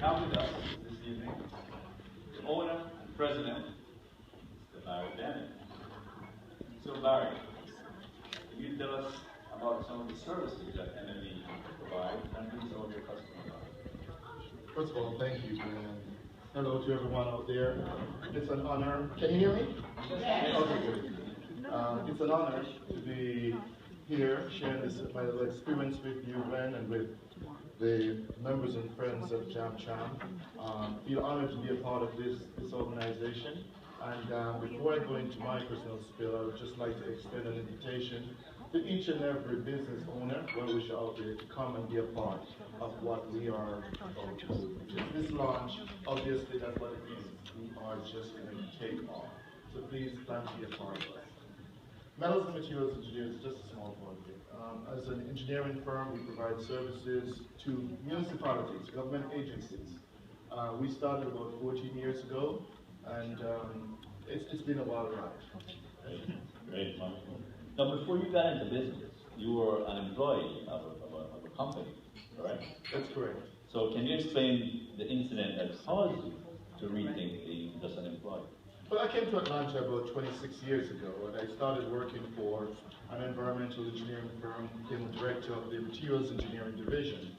have with us this evening the owner and president, Mr. Barry Bennett. So Barry, can you tell us about some of the services that MME provides and who some of your customers are? First of all, thank you, and hello to everyone out there. It's an honor. Can you hear me? Yes. Okay, good. It's an honor to be here sharing my experience with you, Glen, and with the members and friends of JAMCHAM. Feel honored to be a part of this organization. And before I go into my personal spiel, I would just like to extend an invitation to each and every business owner, well-wisher out there, to come and be a part of what we are about to do. This launch, obviously, that's what it means. We are just going to take off. So please plan to be a part of us. Metals and Materials Engineers is just a small part of it. As an engineering firm, we provide services to municipalities, government agencies. We started about 14 years ago, and it's been a wild ride. Great. Now, before you got into business, you were an employee of a company, correct? That's correct. So can you explain the incident that caused you to rethink being just an employee? Well, I came to Atlanta about 26 years ago, and I started working for an environmental engineering firm, became the director of the materials engineering division.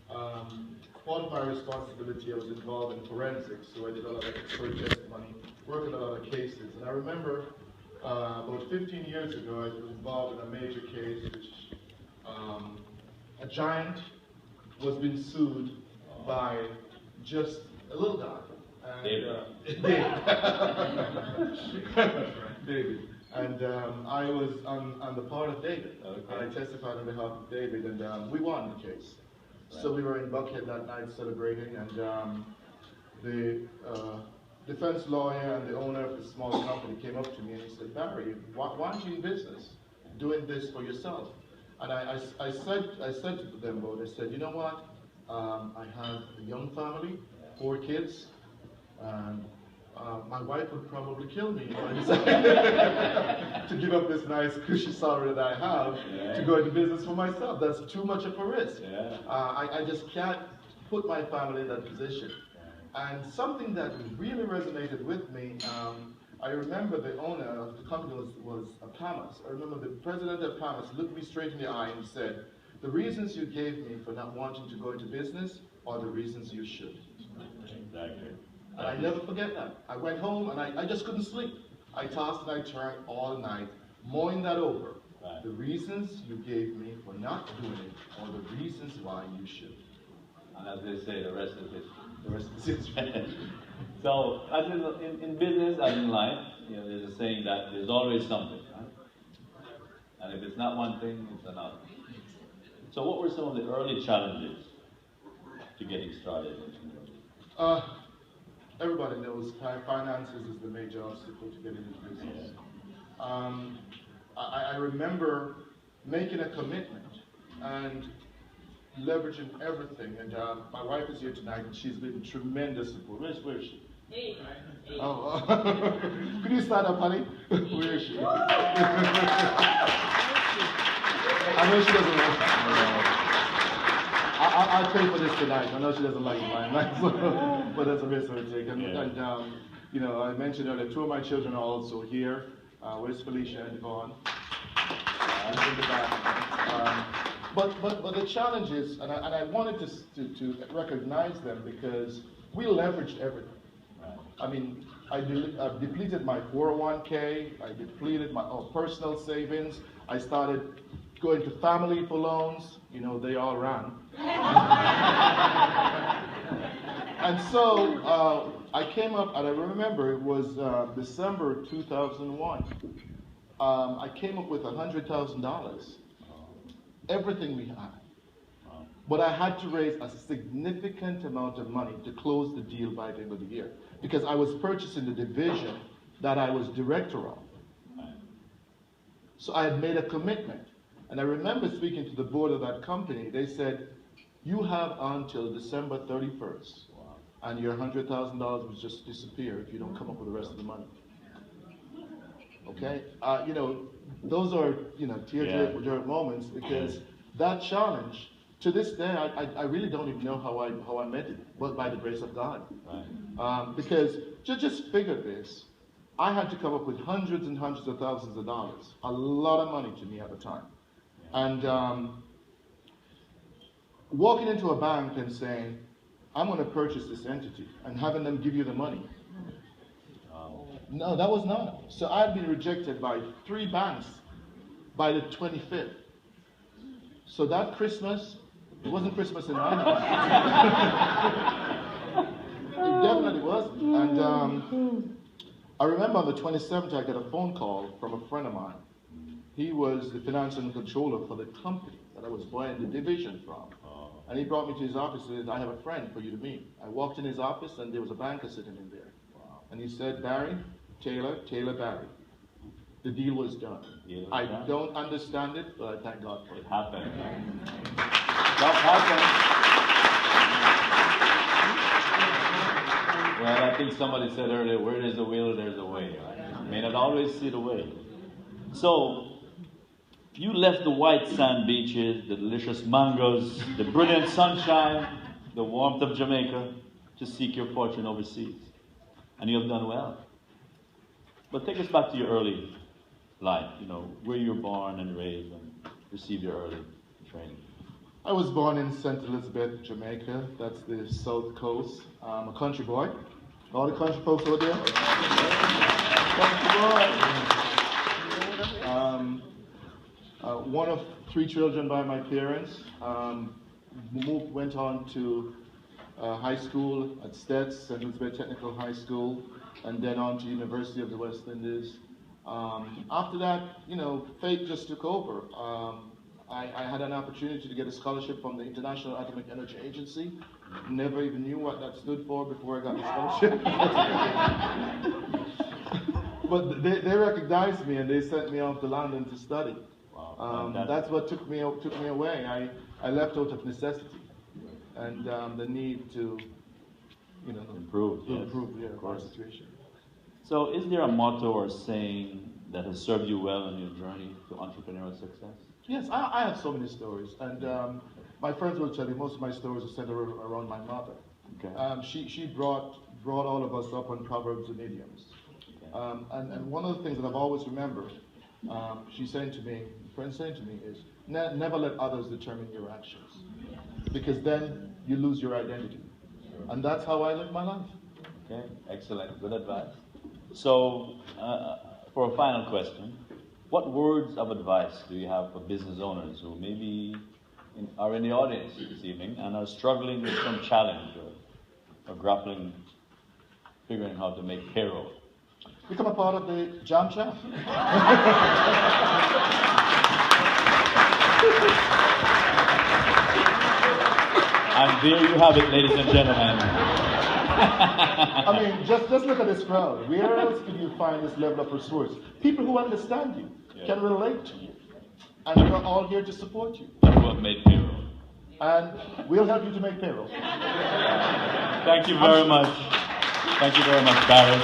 Part of my responsibility, I was involved in forensics, so I did a lot of expert testimony, worked on a lot of cases. And I remember about 15 years ago, I was involved in a major case which a giant was being sued by just a little guy. And, David. And I was on the part of David. Okay. I testified on behalf of David, and we won the case. Right. So we were in Buckhead that night celebrating, and the defense lawyer and the owner of the small company came up to me and he said, Barry, why aren't you in business doing this for yourself? And I said to them both, I said, you know what? I have a young family, 4 kids. And my wife would probably kill me if I decided to give up this nice cushy salary that I have to go into business for myself. That's too much of a risk. Yeah. I just can't put my family in that position. And something that really resonated with me, I remember the owner of the company was PAMAS. I remember the president of PAMAS looked me straight in the eye and said, the reasons you gave me for not wanting to go into business are the reasons you should. Exactly. And I never forget that. I went home and I just couldn't sleep. I tossed and I turned all night, mulling that over. Right. The reasons you gave me for not doing it are the reasons why you should. And as they say, the rest is history. The rest is history. So, as in business, as in life, you know, there's a saying that there's always something, right? And if it's not one thing, it's another. So what were some of the early challenges to getting started? Everybody knows finances is the major obstacle to getting into business. I remember making a commitment and leveraging everything. And my wife is here tonight, and she's been tremendous support. Where is she? Hey. Oh, could you stand up, honey? Where is she? I know she doesn't like I'll pay for this tonight. I know she doesn't like mine, but that's a risk to take. And you know, I mentioned earlier, 2 of my children are also here. Where's Felicia and Yvonne? In the back. But the challenge is, and I wanted to recognize them because we leveraged everything. I mean, I depleted my 401k, I depleted my personal savings, I started going to family for loans, you know, they all ran. And so I came up, and I remember it was December 2001. I came up with $100,000, everything we had. But I had to raise a significant amount of money to close the deal by the end of the year, because I was purchasing the division that I was director of. So I had made a commitment. And I remember speaking to the board of that company. They said, you have until December 31st, and your $100,000 will just disappear if you don't come up with the rest of the money. Okay? You know, those are, you know, tear-jerk moments, because that challenge to this day, I really don't even know how I met it, but by the grace of God. Right. Because just figure this. I had to come up with hundreds and hundreds of thousands of dollars, a lot of money to me at the time. And walking into a bank and saying, I'm going to purchase this entity, and having them give you the money. No, that was not. So I had been rejected by 3 banks by the 25th. So that Christmas, it wasn't Christmas in my house. It definitely wasn't. And I remember on the 27th, I got a phone call from a friend of mine. He was the finance and controller for the company that I was buying the division from. And he brought me to his office and said, I have a friend for you to meet. I walked in his office and there was a banker sitting in there. And he said, Barry, Taylor, Barry. The deal was done. I don't understand it, but I thank God for it. Happened. That happened. Well, I think somebody said earlier, where there's a will, there's a way. Right? You may not always see the way. So, you left the white sand beaches, the delicious mangoes, the brilliant sunshine, the warmth of Jamaica to seek your fortune overseas. And you have done well. But take us back to your early life, where you were born and raised and received your early training. I was born in St. Elizabeth, Jamaica. That's the south coast. I'm a country boy. All the country folks over there? Country boy. One of 3 children by my parents. Went on to high school at STETS, St. Elizabeth Technical High School, and then on to University of the West Indies. After that, fate just took over. I had an opportunity to get a scholarship from the International Atomic Energy Agency. Never even knew what that stood for before I got the scholarship. But they recognized me and they sent me off to London to study. Wow, that's what took me away. I left out of necessity and the need to, improve our situation. So is there a motto or saying that has served you well on your journey to entrepreneurial success? Yes, I have so many stories. And my friends will tell you most of my stories are centered around my mother. Okay. She brought all of us up on proverbs and idioms. Okay. And one of the things that I've always remembered, friends saying to me is, never let others determine your actions. Because then you lose your identity. And that's how I live my life. Okay, excellent. Good advice. So, for a final question, what words of advice do you have for business owners who maybe are in the audience this evening and are struggling with some challenge or grappling, figuring how to make payroll? Become a part of the JAMCHAM. And there you have it, ladies and gentlemen. I mean, just look at this crowd. Where else can you find this level of resource? People who understand you, can relate to you, and we're all here to support you. Who have made payroll. And we'll help you to make payroll. Thank you very much. Thank you very much, Barry.